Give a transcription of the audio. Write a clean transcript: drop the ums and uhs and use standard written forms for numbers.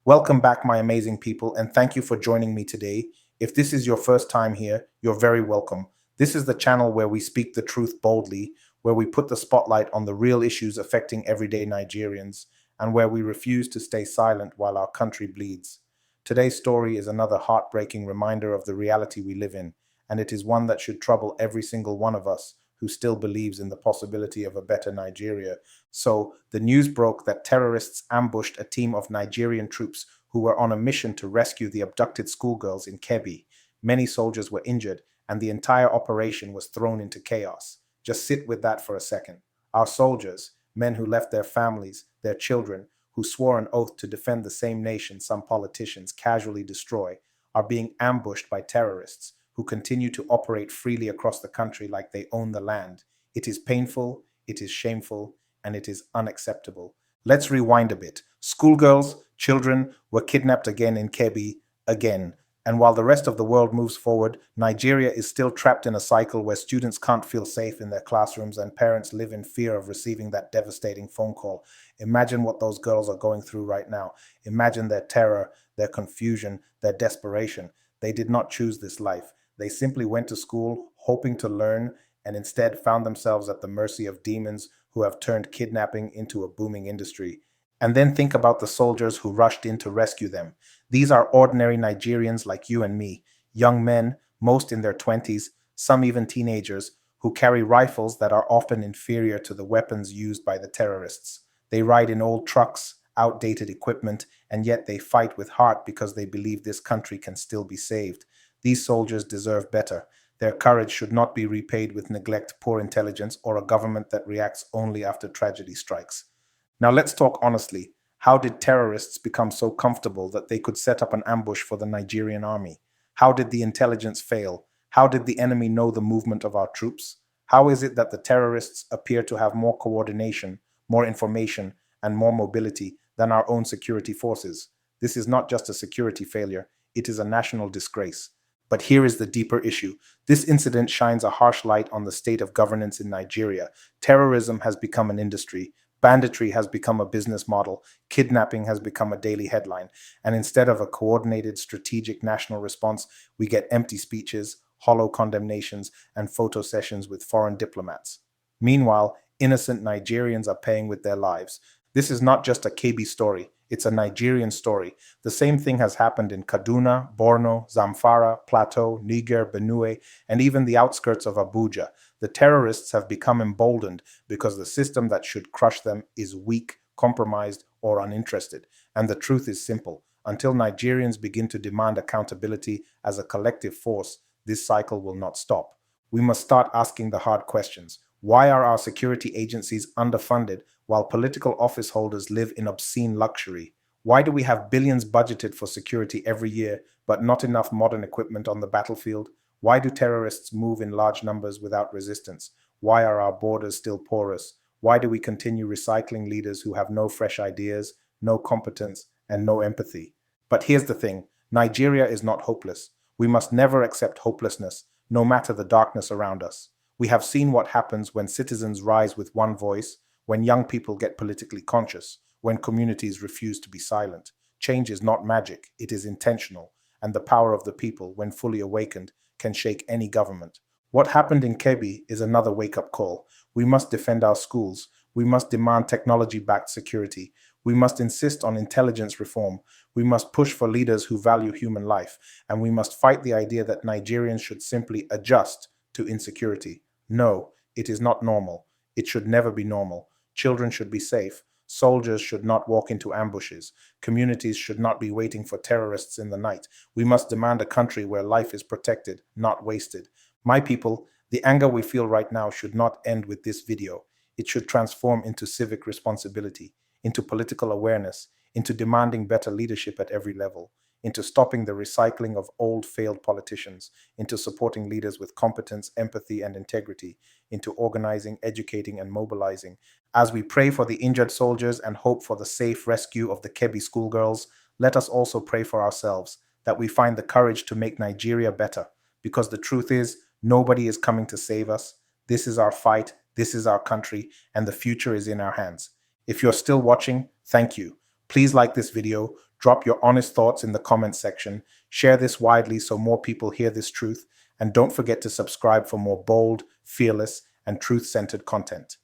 Welcome back, my amazing people, and thank you for joining me today. If this is your first time here, you're very welcome. This is the channel where we speak the truth boldly, where we put the spotlight on the real issues affecting everyday Nigerians, and where we refuse to stay silent while our country bleeds. Today's story is another heartbreaking reminder of the reality we live in, and it is one that should trouble every single one of us who still believes in the possibility of a better Nigeria. So, the news broke that terrorists ambushed a team of Nigerian troops who were on a mission to rescue the abducted schoolgirls in Kebbi. Many soldiers were injured, and the entire operation was thrown into chaos. Just sit with that for a second. Our soldiers, men who left their families, their children, who swore an oath to defend the same nation some politicians casually destroy, are being ambushed by terrorists who continue to operate freely across the country like they own the land. It is painful, it is shameful, and it is unacceptable. Let's rewind a bit. Schoolgirls, children, were kidnapped again in Kebbi, again. And while the rest of the world moves forward, Nigeria is still trapped in a cycle where students can't feel safe in their classrooms and parents live in fear of receiving that devastating phone call. Imagine what those girls are going through right now. Imagine their terror, their confusion, their desperation. They did not choose this life. They simply went to school hoping to learn and instead found themselves at the mercy of demons who have turned kidnapping into a booming industry. And then think about the soldiers who rushed in to rescue them. These are ordinary Nigerians like you and me, young men, most in their 20s, some even teenagers, who carry rifles that are often inferior to the weapons used by the terrorists. They ride in old trucks, outdated equipment, and yet they fight with heart because they believe this country can still be saved. These soldiers deserve better. Their courage should not be repaid with neglect, poor intelligence, or a government that reacts only after tragedy strikes. Now let's talk honestly. How did terrorists become so comfortable that they could set up an ambush for the Nigerian army? How did the intelligence fail? How did the enemy know the movement of our troops? How is it that the terrorists appear to have more coordination, more information, and more mobility than our own security forces? This is not just a security failure, it is a national disgrace. But here is the deeper issue. This incident shines a harsh light on the state of governance in Nigeria. Terrorism has become an industry. Banditry has become a business model. Kidnapping has become a daily headline. And instead of a coordinated, strategic national response, we get empty speeches, hollow condemnations, and photo sessions with foreign diplomats. Meanwhile, innocent Nigerians are paying with their lives. This is not just a Kebbi story. It's a Nigerian story. The same thing has happened in Kaduna, Borno, Zamfara, Plateau, Niger, Benue, and even the outskirts of Abuja. The terrorists have become emboldened because the system that should crush them is weak, compromised, or uninterested. And the truth is simple. Until Nigerians begin to demand accountability as a collective force, this cycle will not stop. We must start asking the hard questions. Why are our security agencies underfunded while political office holders live in obscene luxury? Why do we have billions budgeted for security every year, but not enough modern equipment on the battlefield? Why do terrorists move in large numbers without resistance? Why are our borders still porous? Why do we continue recycling leaders who have no fresh ideas, no competence, and no empathy? But here's the thing, Nigeria is not hopeless. We must never accept hopelessness, no matter the darkness around us. We have seen what happens when citizens rise with one voice, when young people get politically conscious, when communities refuse to be silent. Change is not magic, it is intentional, and the power of the people, when fully awakened, can shake any government. What happened in Kebbi is another wake-up call. We must defend our schools. We must demand technology-backed security. We must insist on intelligence reform. We must push for leaders who value human life. And we must fight the idea that Nigerians should simply adjust to insecurity. No, it is not normal. It should never be normal. Children should be safe. Soldiers should not walk into ambushes. Communities should not be waiting for terrorists in the night. We must demand a country where life is protected, not wasted. My people, the anger we feel right now should not end with this video. It should transform into civic responsibility, into political awareness, into demanding better leadership at every level, into stopping the recycling of old failed politicians, into supporting leaders with competence, empathy, and integrity, into organizing, educating, and mobilizing. As we pray for the injured soldiers and hope for the safe rescue of the Kebbi schoolgirls, let us also pray for ourselves, that we find the courage to make Nigeria better. Because the truth is, nobody is coming to save us. This is our fight, this is our country, and the future is in our hands. If you're still watching, thank you. Please like this video, Drop your honest thoughts in the comments section. Share this widely so more people hear this truth. And don't forget to subscribe for more bold, fearless, and truth-centered content.